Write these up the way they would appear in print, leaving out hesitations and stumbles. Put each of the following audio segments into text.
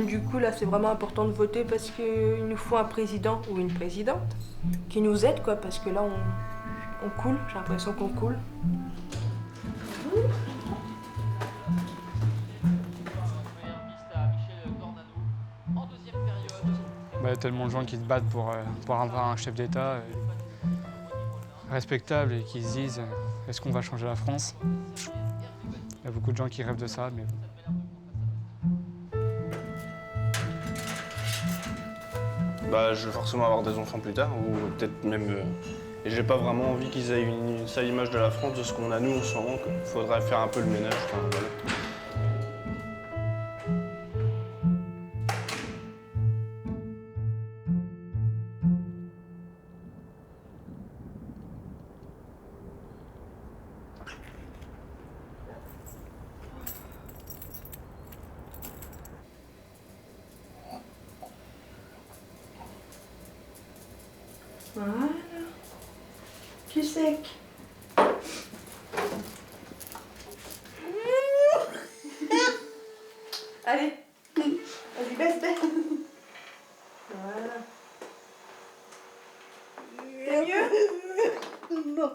Du coup, là, c'est vraiment important de voter parce qu'il nous faut un président ou une présidente qui nous aide, quoi, parce que là, on coule, j'ai l'impression qu'on coule. Il y a tellement de gens qui se battent pour avoir un chef d'État respectable et qui se disent est-ce qu'on va changer la France? Il y a beaucoup de gens qui rêvent de ça, mais bon. Je vais forcément avoir des enfants plus tard, ou peut-être même... et j'ai pas vraiment envie qu'ils aient une sale image de la France, de ce qu'on a nous en ce moment. Il faudrait faire un peu le ménage. Voilà. Voilà. Cul sec. Allez. Vas-y, baisse. Voilà. C'est mieux? Non.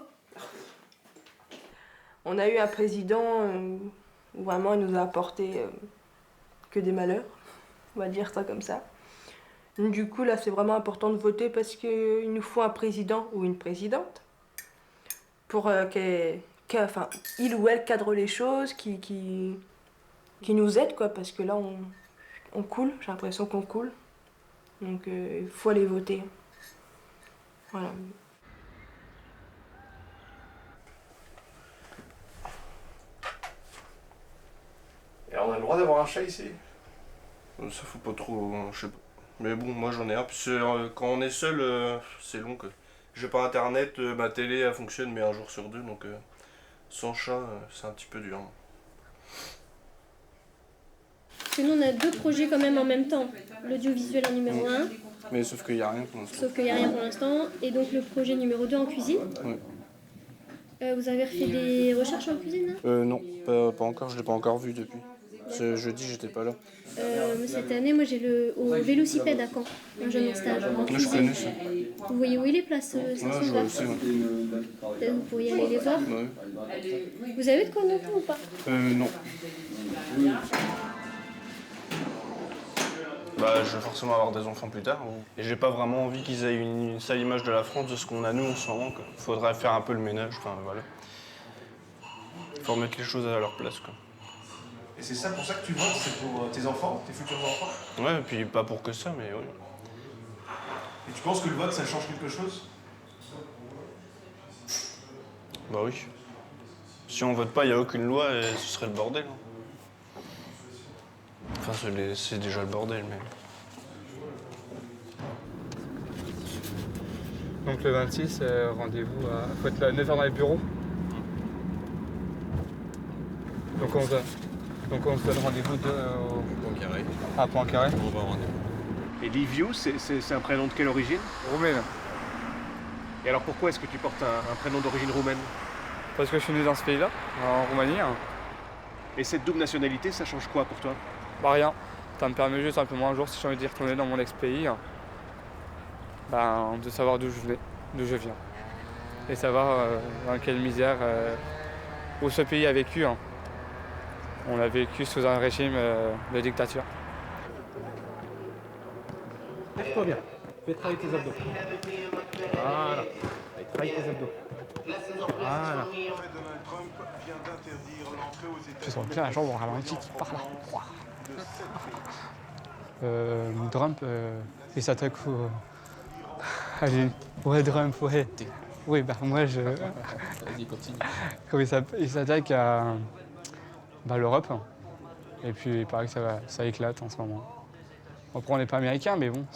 On a eu un président où vraiment il nous a apporté que des malheurs. On va dire ça comme ça. Du coup, là, c'est vraiment important de voter parce qu'il nous faut un président ou une présidente pour qu'il ou elle cadre les choses, qui nous aide, quoi, parce que là, on coule, j'ai l'impression qu'on coule. Donc, il faut aller voter. Voilà. Et on a le droit d'avoir un chat ici? Ça faut pas trop... je sais pas. Mais bon, moi j'en ai un. Puis quand on est seul, c'est long. J'ai pas internet, ma télé elle fonctionne mais un jour sur deux, donc sans chat, c'est un petit peu dur. Nous on a deux projets quand même en même temps. L'audiovisuel en numéro 1. Mais sauf qu'il n'y a rien pour l'instant. Sauf qu'il n'y a rien pour l'instant. Et donc le projet numéro 2 en cuisine. Ouais. Vous avez refait des recherches en cuisine là? Non, pas encore, je l'ai pas encore vu depuis. Ce jeudi, j'étais pas là. Cette année, moi j'ai le au Vélocipède à Caen, un jeune en stage. En Moi je cuisine. connais ça. Vous voyez où il est, place Ouais, je vois Saint-Sauveur? aussi. Ouais. Peut-être vous pourriez aller les voir. Ouais. Vous avez de quoi noter ou pas? Non. Je vais forcément avoir des enfants plus tard. Et j'ai pas vraiment envie qu'ils aient une sale image de la France, de ce qu'on a nous en ce moment. Il faudrait faire un peu le ménage. Voilà. Faut remettre les choses à leur place, quoi. Et c'est ça pour ça que tu votes? C'est pour tes enfants, tes futurs enfants? Ouais, et puis pas pour que ça, mais oui. Et tu penses que le vote, ça change quelque chose? Bah oui. Si on vote pas, il n'y a aucune loi et ce serait le bordel. Enfin, c'est déjà le bordel, mais... Donc le 26, rendez-vous à... faut être là à 9h dans les bureaux. Donc on se donne rendez-vous Poincaré. à Poincaré. On va au rendez-vous. Et Liviu, c'est un prénom de quelle origine? Roumaine. Et alors pourquoi est-ce que tu portes un prénom d'origine roumaine? Parce que je suis né dans ce pays-là, en Roumanie. Et cette double nationalité, ça change quoi pour toi? Bah rien. Ça me permet juste simplement un jour, si j'ai envie d'y retourner dans mon ex-pays, de savoir d'où je viens. Et savoir dans quelle misère où ce pays a vécu. On a vécu sous un régime de dictature. Lève-toi bien. Fais travailler tes abdos. Voilà. Allez, travaille tes abdos. Voilà. Je sens bien la jambe en ralenti qui part là. Drump, il s'attaque au... Allez, ouais, Drump, ouais. Oui, bah moi je... Vas-y, continue. Comme il s'attaque à l'Europe. Et puis il paraît que ça éclate en ce moment. Après on n'est pas américain, mais bon.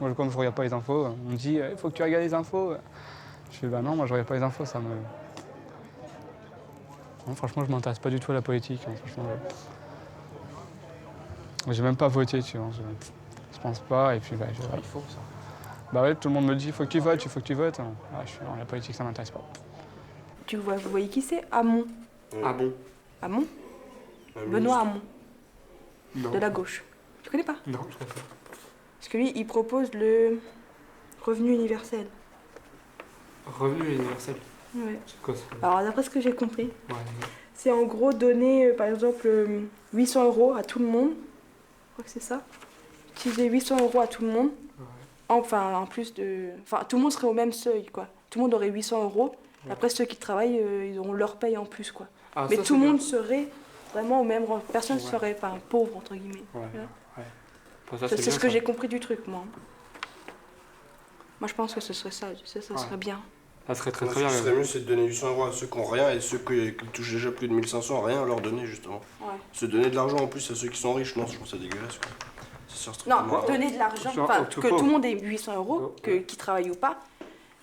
Moi comme je regarde pas les infos, on me dit il faut que tu regardes les infos. Je fais bah non, moi je regarde pas les infos, ça me... Non, franchement je m'intéresse pas du tout à la politique. Hein, franchement, j'ai même pas voté, tu vois. Je pense pas, et puis bah... Il faut ça. Bah ouais, tout le monde me dit il faut que tu votes, il faut que tu votes. Ah, je suis dans la politique, ça m'intéresse pas. Vous voyez qui c'est? Hamon. Ah bon? Hamon? Benoît Hamon. Non. De la gauche. Tu connais pas? Non, je connais pas. Parce que lui, il propose le revenu universel. Revenu universel. Ouais. C'est quoi ça? Alors, d'après ce que j'ai compris, Ouais. c'est en gros donner, par exemple, 800 € à tout le monde. Je crois que c'est ça. Utiliser 800 € à tout le monde. Ouais. Enfin, en plus de... Enfin, tout le monde serait au même seuil, quoi. Tout le monde aurait 800 €. Ouais. Après, ceux qui travaillent, ils auront leur paye en plus, quoi. Ah, Mais ça, tout le c'est monde bien. serait vraiment au même rang. Personne ne Ouais. serait pauvre, entre guillemets. Ouais. Tu vois. Ouais. Bon, ça, C'est bien, ce que ça. j'ai compris du truc, moi. Moi, je pense que ce serait ça. Ça Ouais. serait bien. Ça serait très Moi, très ce bien. qui serait mieux, c'est de donner 800 € à ceux qui n'ont rien et ceux qui touchent déjà plus de 1500, rien, leur donner justement. Ouais. Se donner de l'argent en plus à ceux qui sont riches, non, je trouve ça dégueulasse. Quoi. Ça sert Non, strictement à rien. donner de l'argent, Sur- enfin, tout que pauvre. tout le monde ait 800 €, Ouais. qu'ils travaillent ou pas.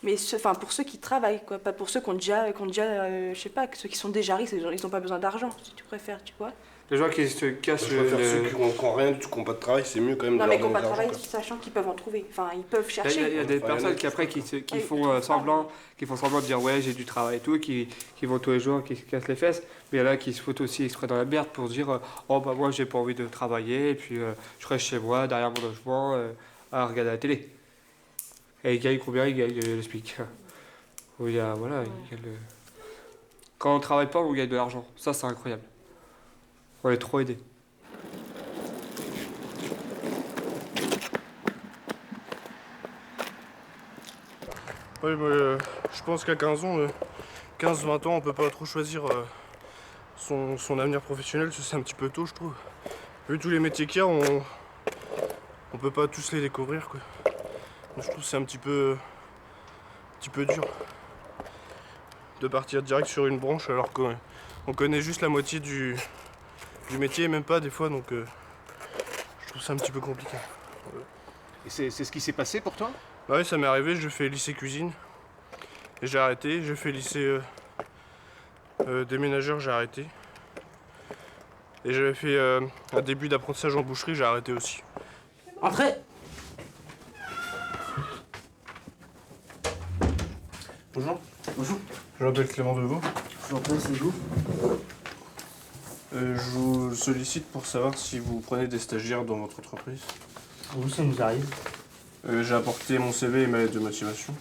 Mais pour ceux qui travaillent, quoi. Pas pour ceux qui ont déjà je sais pas, ceux qui sont déjà riches, ils n'ont pas besoin d'argent, si tu préfères, tu vois. Les gens qui se cassent Je préfère ceux qui n'ont rien du tout, qui n'ont pas de travail, c'est mieux quand même Non, de mais leur qui n'ont donner pas de de l'argent. travail, sachant qu'ils peuvent en trouver. Enfin, ils peuvent Il y a chercher. des Enfin, personnes il y qui en a après qui Ouais, font ils trouvent pas. semblant, qui font semblant de dire ouais j'ai du travail et tout, qui vont tous les jours, qui se cassent les fesses, mais il y en a qui se foutent aussi exprès dans la merde pour se dire oh bah moi j'ai pas envie de travailler et puis je reste chez moi derrière mon logement à regarder la télé. Et ils gagnent combien? Ils gagnent le SMIC. Où il y a, voilà, il y a le... Quand on travaille pas on gagne de l'argent, ça c'est incroyable. On est trop aidés. Oui, mais je pense qu'à 15 ans, 15-20 ans, on peut pas trop choisir son avenir professionnel, parce que c'est un petit peu tôt, je trouve. Vu tous les métiers qu'il y a, on peut pas tous les découvrir, quoi. Donc, je trouve que c'est un petit peu dur de partir direct sur une branche alors qu'on connaît juste la moitié du métier, même pas des fois, donc je trouve ça un petit peu compliqué. Et c'est ce qui s'est passé pour toi? Bah oui, ça m'est arrivé, je fais lycée cuisine et j'ai arrêté. J'ai fait lycée déménageur, j'ai arrêté. Et j'avais fait un début d'apprentissage en boucherie, j'ai arrêté aussi. Entrez. Bonjour, Bonjour. je m'appelle Clément Deveau. Je vous prie, c'est vous. Je vous sollicite pour savoir si vous prenez des stagiaires dans votre entreprise. Vous, ça nous arrive. J'ai apporté mon CV et ma lettre de motivation.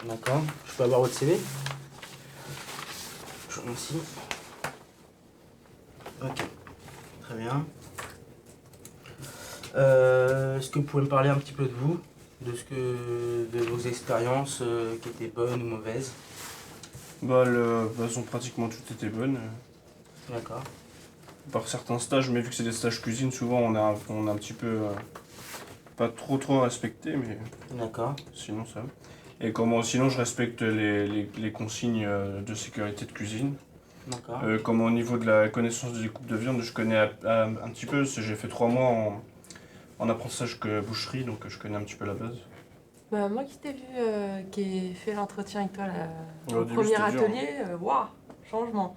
D'accord. Je peux avoir votre CV? Je vous remercie. Ok. Très bien. Est-ce que vous pouvez me parler un petit peu de vous? De vos expériences qui étaient bonnes ou mauvaises? Bah, de toute façon, pratiquement toutes étaient bonnes. D'accord. Par certains stages, mais vu que c'est des stages cuisine, souvent on a un petit peu pas trop respecté, mais D'accord. sinon ça va. Et sinon je respecte les consignes de sécurité de cuisine. D'accord. Comme au niveau de la connaissance des coupes de viande, je connais un petit peu, parce que j'ai fait 3 mois en apprentissage que boucherie, donc je connais un petit peu la base. Bah, moi qui t'ai vu, qui ai fait l'entretien avec toi là, Au au début, premier c'était dur, atelier, waouh, changement.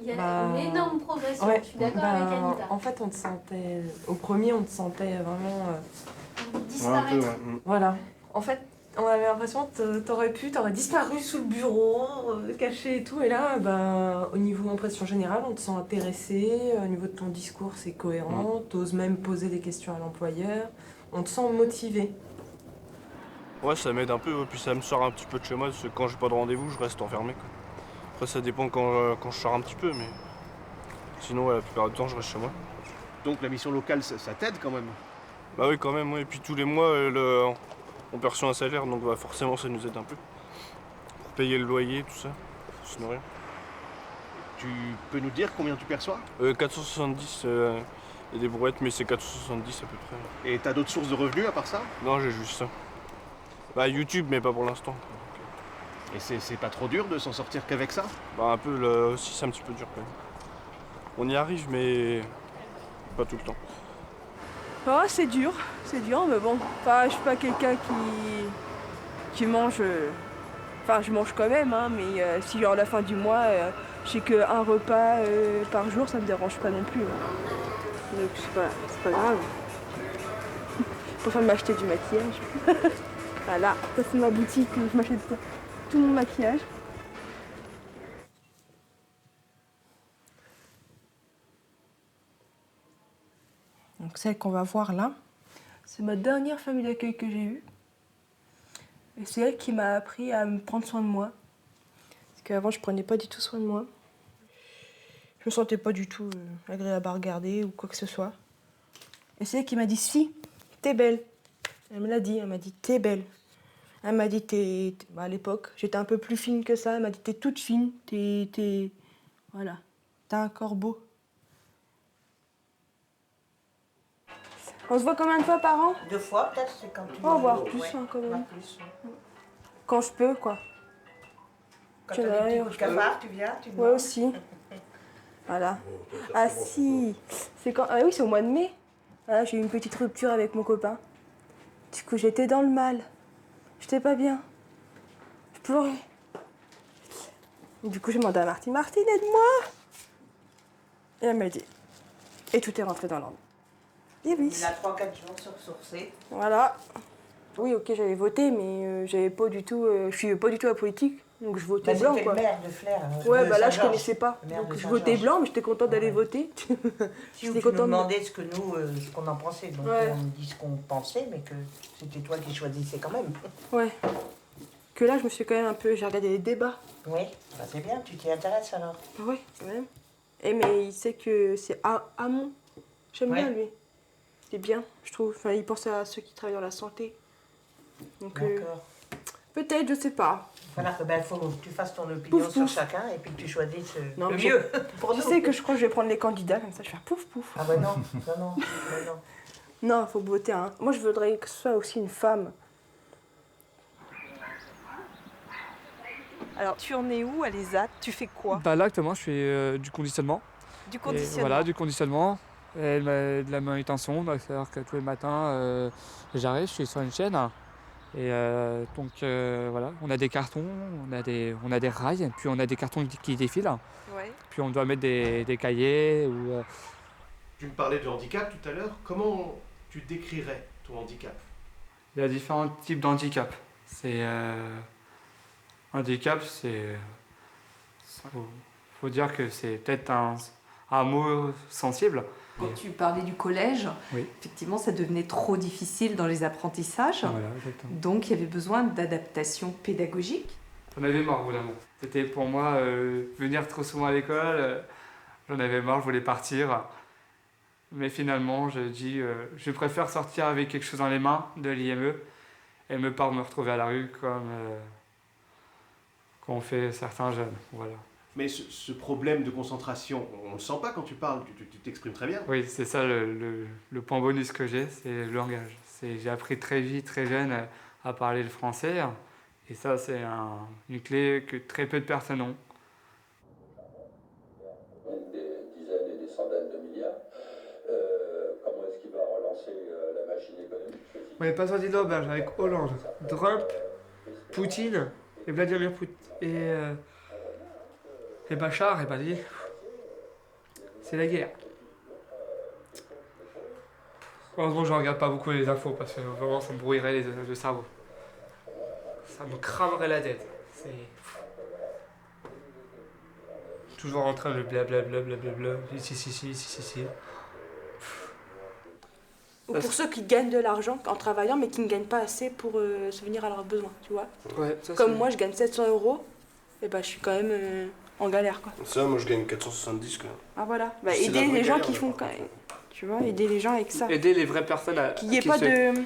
Il y a Bah, une énorme progression, ouais, je suis d'accord bah, avec Anita. En fait, on te sentait, au premier, on te sentait vraiment, Ouais, un peu, Disparaître. ouais. voilà. En fait, on avait l'impression que t'aurais disparu sous le bureau, caché et tout. Et là, bah, au niveau impression générale, on te sent intéressé. Au niveau de ton discours, c'est cohérent. T'oses même poser des questions à l'employeur. On te sent motivé. Ouais, ça m'aide un peu, puis ça me sort un petit peu de chez moi, parce que quand j'ai pas de rendez-vous, je reste enfermé, quoi. Après, ça dépend quand je sors un petit peu, mais sinon, ouais, la plupart du temps, je reste chez moi. Donc la mission locale, ça t'aide quand même. Bah oui, quand même, ouais. Et puis tous les mois, on perçoit un salaire, donc bah, forcément ça nous aide un peu. Pour payer le loyer, tout ça, sinon rien. Tu peux nous dire combien tu perçois? 470, il y a des brouettes, mais c'est 470 à peu près. Et t'as d'autres sources de revenus à part ça? Non, j'ai juste ça. Bah YouTube, mais pas pour l'instant. Et c'est pas trop dur de s'en sortir qu'avec ça? Bah un peu, là aussi c'est un petit peu dur quand même. On y arrive, mais pas tout le temps. Oh, c'est dur, mais bon. Enfin, je suis pas quelqu'un qui mange. Enfin, je mange quand même, hein, mais si à la fin du mois, j'ai qu'un repas par jour, ça me dérange pas non plus. Hein. Donc c'est pas grave. Je préfère m'acheter du maquillage. Voilà, ça c'est ma boutique où je m'achète tout mon maquillage. Donc celle qu'on va voir là, c'est ma dernière famille d'accueil que j'ai eue. Et c'est elle qui m'a appris à me prendre soin de moi. Parce qu'avant, je prenais pas du tout soin de moi. Je me sentais pas du tout agréable à regarder ou quoi que ce soit. Et c'est elle qui m'a dit, si, t'es belle. Elle me l'a dit, elle m'a dit, t'es belle. Elle m'a dit, bah, à l'époque, j'étais un peu plus fine que ça. Elle m'a dit, t'es toute fine, voilà, t'as un corps beau. On se voit combien de fois par an? 2 fois, peut-être, c'est quand tu Oh, voire veux. plus, Ouais, hein, quand même. voire plus, ouais. Quand je peux, quoi. Quand Tu t'as l'as, des petits ouais, coups de cafard, tu viens, tu Ouais, aussi. Voilà. Ah si, c'est quand... Ah oui, c'est au mois de mai. Voilà, j'ai eu une petite rupture avec mon copain. Du coup, j'étais dans le mal. J'étais pas bien. Je pleurais. Du coup, j'ai demandé à Martine, aide-moi. Et elle m'a dit. Et tout est rentré dans l'ordre. Et oui. Il a 3-4 jours sur sourcé. Voilà. Oui, ok, j'avais voté, mais j'avais pas du tout... je suis pas du tout apolitique, donc je votais blanc, C'était quoi. le maire de Flers. Ouais, de bah là, je Saint-Georges. connaissais pas. Le maire Donc de je votais Saint-Georges. blanc, mais j'étais contente d'aller Ouais. voter. Si vous J'étais nous contente de- demandez ce qu'on en pensait, donc Ouais. on dit ce qu'on pensait, mais que c'était toi qui choisissais quand même. Ouais. Que là, je me suis quand même un peu... J'ai regardé les débats. Oui, bah c'est bien, tu t'y intéresses alors. Oui, quand même. Et mais il sait que c'est Hamon. J'aime Ouais. bien, lui. C'est bien, je trouve. Enfin, il pense à ceux qui travaillent dans la santé. Donc, D'accord. peut-être, je sais pas. Voilà, ben, faut que tu fasses ton opinion Pouf, sur pouf. chacun et puis que tu choisisses Non, le mais mieux pour Je nous. sais que je crois que je vais prendre les candidats, comme ça, je vais faire pouf, pouf. Ah ben non, non, non, ben non. Non, il faut voter un. Moi, je voudrais que ce soit aussi une femme. Alors, tu en es où à l'ESAT? Tu fais quoi? Bah là actuellement je fais du conditionnement. Du Et conditionnement. voilà, du conditionnement. Et de la manutention, donc c'est-à-dire que tous les matins j'arrive, je suis sur une chaîne. Et donc voilà, on a des cartons, on a des rails, puis on a des cartons qui défilent. Ouais. Puis on doit mettre des cahiers ou Tu me parlais de handicap tout à l'heure. Comment tu décrirais ton handicap? il y a différents types d'handicap. C'est handicap, faut dire que c'est peut-être un mot sensible. Quand tu parlais du collège, Oui. effectivement, ça devenait trop difficile dans les apprentissages. Voilà, exactement. Donc, il y avait besoin d'adaptation pédagogique. J'en avais marre, vraiment. C'était pour moi venir trop souvent à l'école. J'en avais marre, je voulais partir. Mais finalement, je préfère sortir avec quelque chose dans les mains de l'IME et me pas me retrouver à la rue comme ont fait certains jeunes. Voilà. Mais ce problème de concentration, on le sent pas quand tu parles, tu t'exprimes très bien. Oui, c'est ça le point bonus que j'ai, c'est le langage. J'ai appris très vite, très jeune, à parler le français. Et ça, c'est une clé que très peu de personnes ont. Des dizaines et des centaines de milliards. Comment est-ce qu'il va relancer la machine économique? On est pas sorti de l'auberge avec Hollande, Trump, Poutine et Vladimir Poutine et Bachar, et dit c'est la guerre. Heureusement, je regarde pas beaucoup les infos parce que vraiment ça me brouillerait le cerveau. Ça me cramerait la tête. C'est toujours en train de blablabla, si. Ou pour ceux qui gagnent de l'argent en travaillant, mais qui ne gagnent pas assez pour subvenir à leurs besoins, tu vois. Ouais, ça, Comme moi, je gagne 700 €, et bah, je suis quand même en galère, quoi. Ça, moi je gagne 470 quand même. Ah voilà, bah, C'est la aider vraie les gens galère, qui mais font par quand contre. Tu vois, aider les gens avec ça. Aider les vraies personnes à Qu'il n'y ait qui pas souhaitent. de...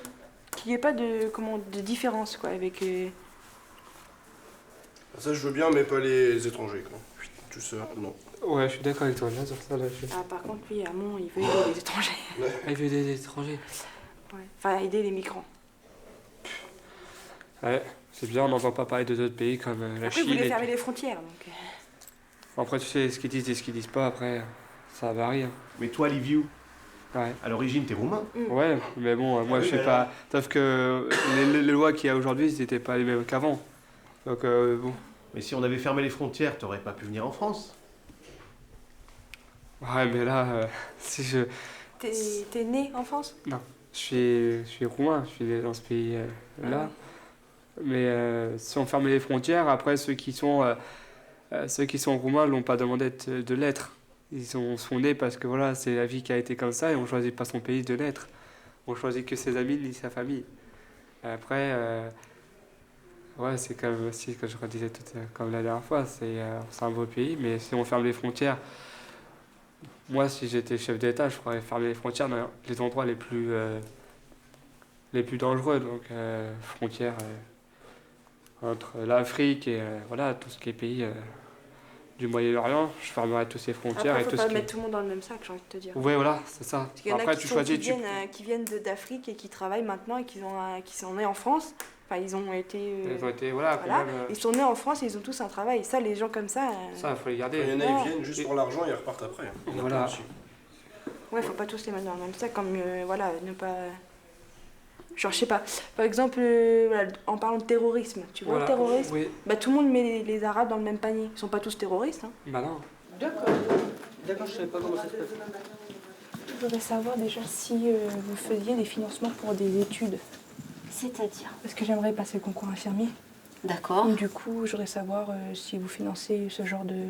qu'il n'y ait pas de différence quoi, avec... Ça, je veux bien, mais pas les étrangers, quoi. Tout ça, non. Ouais, je suis d'accord avec toi, là, sur ça, là, je suis... Ah, par contre, lui, Hamon, il veut aider les étrangers. Ah, il veut aider les étrangers. Ouais. Enfin, aider les migrants. Ouais, c'est bien, on n'entend pas parler de d'autres pays comme la Après, vous Chine. voulez fermer les frontières, donc... Après, tu sais ce qu'ils disent et ce qu'ils disent pas, après, ça varie. Hein. Mais toi, Liviu, Ouais. à l'origine, t'es roumain. Ouais, mais bon, moi, je sais pas... Sauf que les lois qu'il y a aujourd'hui, c'était pas les mêmes qu'avant. Donc, bon... Mais si on avait fermé les frontières, t'aurais pas pu venir en France. Ouais, mais là, si je... T'es né en France? Non, je suis roumain, je suis né dans ce pays-là. Mais si on ferme les frontières, après, ceux qui sont roumains n'ont pas demandé de l'être. Ils sont nés parce que voilà, c'est la vie qui a été comme ça et on ne choisit pas son pays de l'être. On choisit que ses amis ni sa famille. Après, ouais, c'est comme aussi, que je redisais comme la dernière fois, c'est un beau pays, mais si on ferme les frontières, moi, si j'étais chef d'État, je ferais fermer les frontières dans les endroits les plus dangereux, donc frontières entre l'Afrique et voilà, tout ce qui est pays du Moyen-Orient, je fermerais toutes ces frontières. Après, et faut tout pas ce qui... mettre tout le monde dans le même sac, j'ai envie de te dire. Oui, voilà, c'est ça. Parce qu'il y en a Après, qui tu sont- choisis, qui viennent d'Afrique et qui travaillent maintenant et qui sont nés en France. Enfin, ils ont été... Ils ont été, voilà, quand voilà. même, Ils sont nés en France et ils ont tous un travail. Ça, les gens comme ça... ça, il faut les garder. Il y en a, Non. ils viennent juste pour l'argent et ils repartent après. Il y en a Voilà. plein aussi. Ouais, faut pas tous les mettre dans le même sac, comme, voilà, ne pas... Genre, je sais pas, par exemple, voilà, en parlant de terrorisme, tu vois, Voilà. le terrorisme, Oui. bah tout le monde met les Arabes dans le même panier. Ils sont pas tous terroristes, hein. Bah non. D'accord. D'accord, je savais pas comment ça se passe. Je voudrais savoir déjà si vous faisiez des financements pour des études. C'est-à-dire? Parce que j'aimerais passer le concours infirmier. D'accord. Du coup, je voudrais savoir si vous financez ce genre de...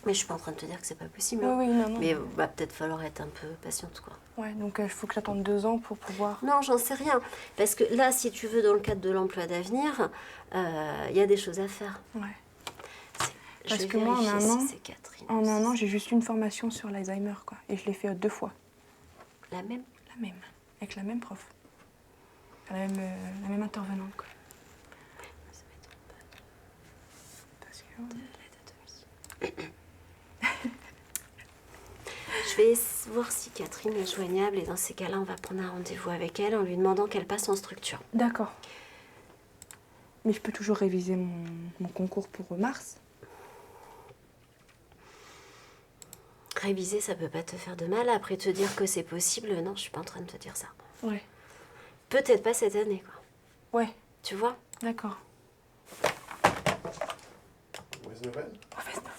Mais je suis pas en train de te dire que c'est pas possible. Oui, hein. oui, non, non. Mais va peut-être falloir être un peu patiente, quoi. Ouais, donc il faut que j'attende 2 ans pour pouvoir... Non, j'en sais rien. Parce que là, si tu veux, dans le cadre de l'emploi d'avenir, il y a des choses à faire. Ouais. Je Parce vais que moi, en vérifier un an, si c'est Catherine. en un an, j'ai juste une formation sur l'Alzheimer, quoi. Et je l'ai fait 2 fois. La même? La même. Avec la même prof. La même intervenante, quoi. Ça m'étonne pas. Parce que... Je vais voir si Catherine est joignable et dans ces cas-là, on va prendre un rendez-vous avec elle en lui demandant qu'elle passe en structure. D'accord. Mais je peux toujours réviser mon concours pour mars. Réviser, ça peut pas te faire de mal. Après te dire que c'est possible, non, je suis pas en train de te dire ça. Ouais. Peut-être pas cette année, quoi. Ouais. Tu vois? D'accord. Mauvaise nouvelle. Mauvaise nouvelle.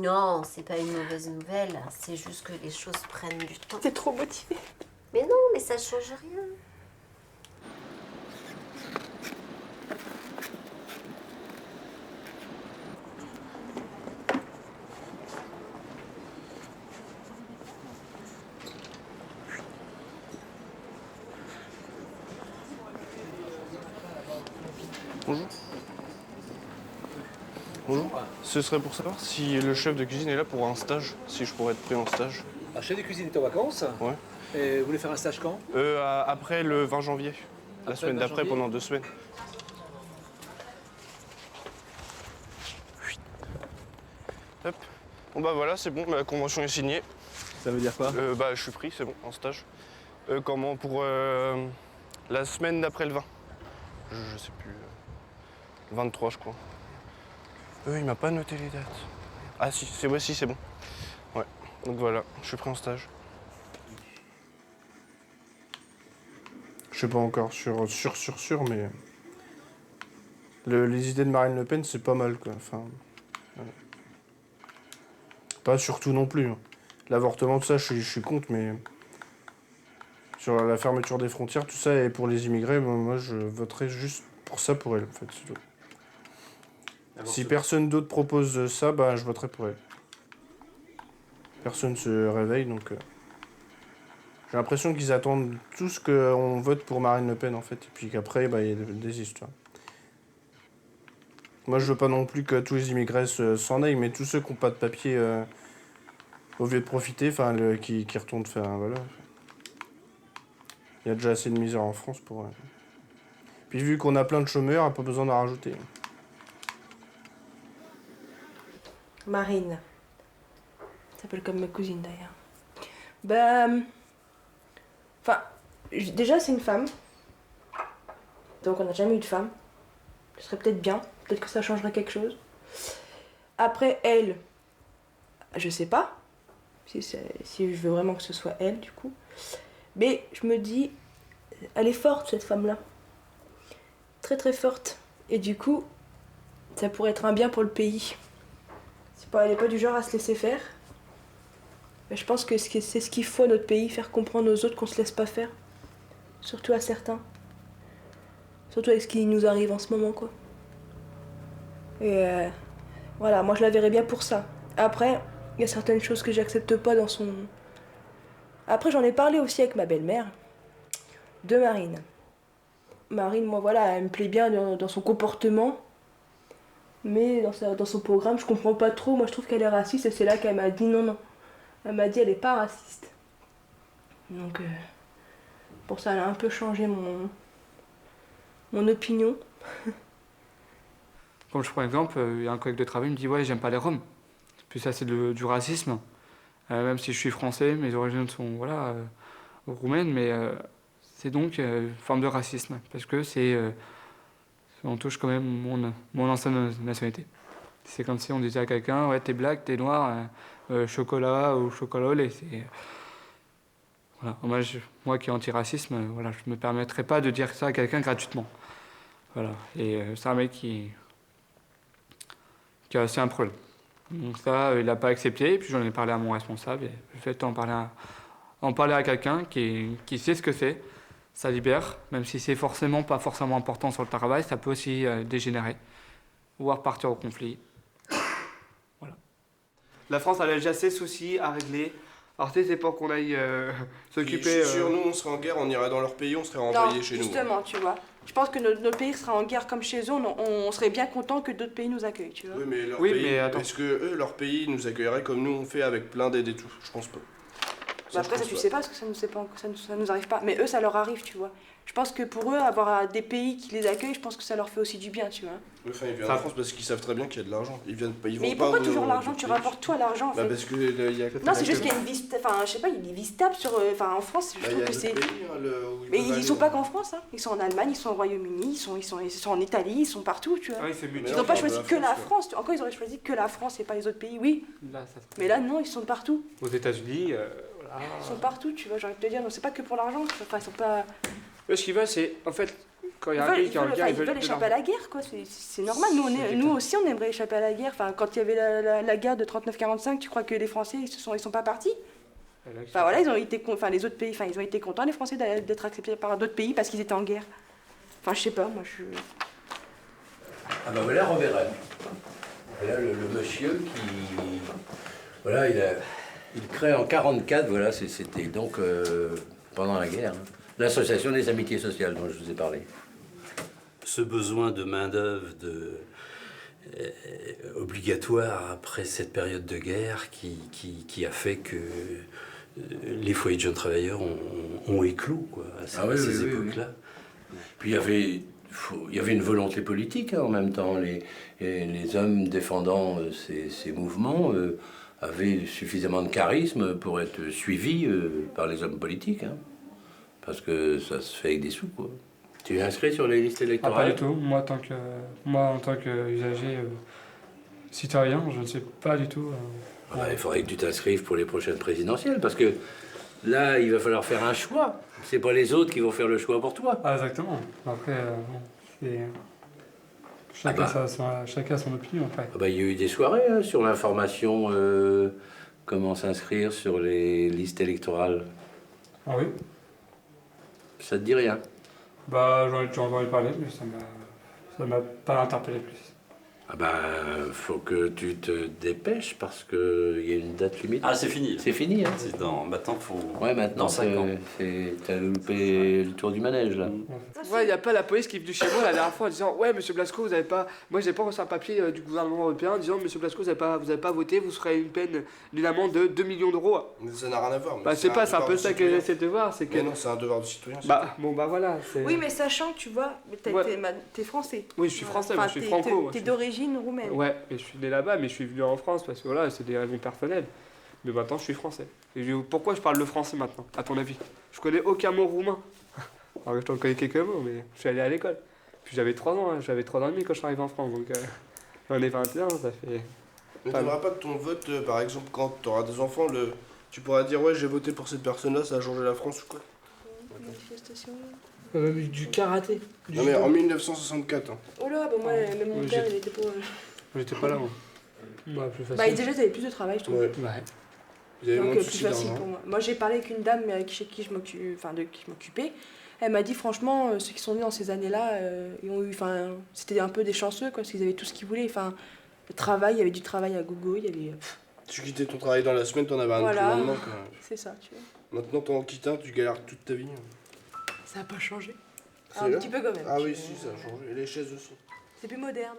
Non, c'est pas une mauvaise nouvelle. C'est juste que les choses prennent du temps. T'es trop motivée. Mais non, mais ça change rien. Bonjour. Bonjour. Ce serait pour savoir si le chef de cuisine est là pour un stage, si je pourrais être pris en stage. Un chef de cuisine est en vacances. Ouais. Et vous voulez faire un stage quand? Après le 20 janvier. La Après semaine le 20 d'après, janvier pendant 2 semaines. Hop. Bon bah voilà, c'est bon, ma convention est signée. Ça veut dire quoi? Bah je suis pris, c'est bon, en stage. Comment pour la semaine d'après le 20. Je sais plus. Le 23 je crois. Il m'a pas noté les dates. Ah si, c'est bon. Ouais, donc voilà, je suis pris en stage. Je sais pas encore sûr, mais les idées de Marine Le Pen, c'est pas mal, quoi. Enfin, pas surtout non plus. Hein. L'avortement, tout ça, je suis contre, mais sur la fermeture des frontières, tout ça, et pour les immigrés, moi, je voterai juste pour ça, pour elle, en fait. C'est tout. Si personne d'autre propose ça, bah, je voterai pour elle. Personne se réveille, donc... J'ai l'impression qu'ils attendent tous qu'on vote pour Marine Le Pen, en fait, et puis qu'après, bah, il y a des histoires. Moi, je veux pas non plus que tous les immigrés s'en aillent, mais tous ceux qui n'ont pas de papier, au lieu de profiter, enfin, qui retournent faire... Voilà. Il y a déjà assez de misère en France pour... Puis vu qu'on a plein de chômeurs, il n'y a pas besoin d'en rajouter. Marine. Elle s'appelle comme ma cousine d'ailleurs. Ben... Enfin, déjà c'est une femme. Donc on n'a jamais eu de femme. Ce serait peut-être bien. Peut-être que ça changerait quelque chose. Après, elle... Je sais pas. Si je veux vraiment que ce soit elle, du coup. Mais je me dis... Elle est forte, cette femme-là. Très très forte. Et du coup, ça pourrait être un bien pour le pays. Elle n'est pas du genre à se laisser faire. Mais je pense que c'est ce qu'il faut à notre pays, faire comprendre aux autres qu'on se laisse pas faire. Surtout à certains. Surtout avec ce qui nous arrive en ce moment, quoi. Et voilà, moi je la verrais bien pour ça. Après, il y a certaines choses que j'accepte pas dans son... Après, j'en ai parlé aussi avec ma belle-mère, de Marine. Marine, moi voilà, elle me plaît bien dans son comportement. Mais dans son programme, je comprends pas trop. Moi, je trouve qu'elle est raciste et c'est là qu'elle m'a dit non. Elle m'a dit elle est pas raciste. Donc, pour ça, elle a un peu changé mon opinion. Comme je prends l'exemple, il y a un collègue de travail qui me dit ouais, j'aime pas les Roms. Puis ça, c'est du racisme. Même si je suis français, mes origines sont roumaines, mais c'est donc une forme de racisme. Parce que on touche quand même mon ancienne nationalité. C'est comme si on disait à quelqu'un, ouais, t'es black, t'es noir, chocolat ou chocolat au lait. Voilà. Moi qui est anti-racisme, voilà, je me permettrais pas de dire ça à quelqu'un gratuitement. Voilà. Et c'est un mec qui a aussi un problème. Donc ça, il n'a pas accepté, puis j'en ai parlé à mon responsable, et le fait d'en parler à quelqu'un qui sait ce que c'est, ça libère, même si c'est pas forcément important sur le travail, ça peut aussi dégénérer, voire partir au conflit. Voilà. La France, elle a déjà ses soucis à régler. Alors tu sais, c'est pas qu'on aille s'occuper... Je suis sûr, nous, on serait en guerre, on irait dans leur pays, on serait renvoyés chez nous. Justement, tu vois. Je pense que notre pays sera en guerre comme chez eux, on serait bien content que d'autres pays nous accueillent, tu vois. Oui, mais leur pays, est-ce que eux, leur pays nous accueilleraient comme nous on fait avec plein d'aide et tout? Je pense pas. Bah après, ça tu sais pas, parce que ça nous arrive pas. Mais eux, ça leur arrive, tu vois. Je pense que pour eux, avoir des pays qui les accueillent, je pense que ça leur fait aussi du bien, tu vois. Enfin, ils viennent en France parce qu'ils savent très bien qu'il y a de l'argent. Ils vont mais pas pourquoi toujours l'argent? Tu rapportes tout à l'argent, en fait. Parce que il y a... Non, c'est juste qu'il y a une vie... Enfin, je sais pas, il y a des vies stables sur... Enfin, en France, je trouve que c'est... Mais ils sont pas qu'en France, hein. Ils sont en Allemagne, ils sont au Royaume-Uni, ils sont en Italie, ils sont partout, tu vois. Ils n'ont pas choisi que la France. Encore, ils auraient choisi que la France et pas les autres pays, oui. Mais là, non, ils sont partout. Aux États-Unis... Ils sont partout, tu vois, j'ai envie de te dire, non, c'est pas que pour l'argent, enfin, ils sont pas... Ce qu'ils veulent, c'est, en fait, quand il y a un pays qui est en guerre, ils veulent échapper à la guerre, quoi, c'est normal, nous aussi on aimerait échapper à la guerre, enfin, quand il y avait la guerre de 39-45, tu crois que les Français, ils sont pas partis? Enfin voilà, les autres pays, enfin, ils ont été contents, les Français, d'être acceptés par d'autres pays parce qu'ils étaient en guerre. Enfin, je sais pas, moi, Ah ben voilà, Robert Rennes. Voilà le monsieur qui... Voilà, il crée en 1944, voilà, c'était donc pendant la guerre, hein, l'association des amitiés sociales dont je vous ai parlé. Ce besoin de main-d'œuvre obligatoire après cette période de guerre qui a fait que les foyers de jeunes travailleurs ont éclos quoi, à ces époques-là. Puis il y avait une volonté politique hein, en même temps. Les hommes défendant ces mouvements avaient suffisamment de charisme pour être suivis par les hommes politiques. Hein, parce que ça se fait avec des sous, quoi. Tu es inscrit sur les listes électorales? Pas du tout. Moi, en tant qu'usager citoyen, je ne sais pas du tout. Il faudrait que tu t'inscrives pour les prochaines présidentielles, parce que là, il va falloir faire un choix. C'est pas les autres qui vont faire le choix pour toi. Ah, exactement. Après, chacun a son opinion après. Il y a eu des soirées hein, sur l'information, comment s'inscrire sur les listes électorales. Ah oui? Ça te dit rien? J'en ai déjà entendu parler, mais ça m'a pas interpellé plus. Ah bah, faut que tu te dépêches parce qu'il y a une date limite. Ah, c'est fini. C'est fini, hein. C'est dans... Maintenant, faut... Ouais, maintenant, dans 5 ans. t'as loupé le tour du manège, là. Ouais, il n'y a pas la police qui est venue chez moi la dernière fois en disant ouais, monsieur Blasco, vous avez pas. Moi, j'ai pas reçu un papier du gouvernement européen en disant monsieur Blasco, vous avez pas voté, vous serez une peine d'une amende de 2 millions d'euros. Mais ça n'a rien à voir. Bah, c'est pas, c'est un peu ça que j'essaie de voir. C'est que... Mais non, c'est un devoir de citoyen. Bah, bon, bah voilà. Oui, mais sachant que tu vois, t'es français. Oui, je suis français, Enfin, moi, je suis franco. T'es d'origine roumaine. Ouais, et je suis né là-bas, mais je suis venu en France parce que voilà, c'est des raisons personnelles. Mais maintenant, je suis français. Et pourquoi je parle le français maintenant, à ton avis? Je connais aucun mot roumain. Alors, je t'en connais quelques mots, mais je suis allé à l'école. Puis j'avais 3 ans, hein. J'avais 3 ans et demi quand je suis arrivé en France, donc j'en ai 21, ça fait... Mais t'aimeras pas que ton vote, par exemple, quand t'auras des enfants, tu pourras dire ouais, j'ai voté pour cette personne-là, ça a changé la France ou quoi? Manifestation. Du karaté. Non mais en 1964. Hein. Oh là, bah moi, même mon père, il était pas... J'étais pas là, moi. Ouais, plus facile. Bah déjà, t'avais plus de travail, je trouve. Ouais. Ouais. Donc plus facile pour moi. Moi, j'ai parlé avec une dame chez qui je m'occupais. Elle m'a dit franchement, ceux qui sont nés dans ces années-là, ils ont eu, enfin, c'était un peu des chanceux, quoi, parce qu'ils avaient tout ce qu'ils voulaient. Enfin, le travail, il y avait du travail à gogo, il y avait... Tu quittais ton travail dans la semaine, t'en avais un autre le lendemain. C'est ça, tu vois. Maintenant, t'en quittes un, tu galères toute ta vie. Ça n'a pas changé. C'est Un là petit peu quand même. Ah oui, si, ça a changé. Et les chaises aussi. C'est plus moderne.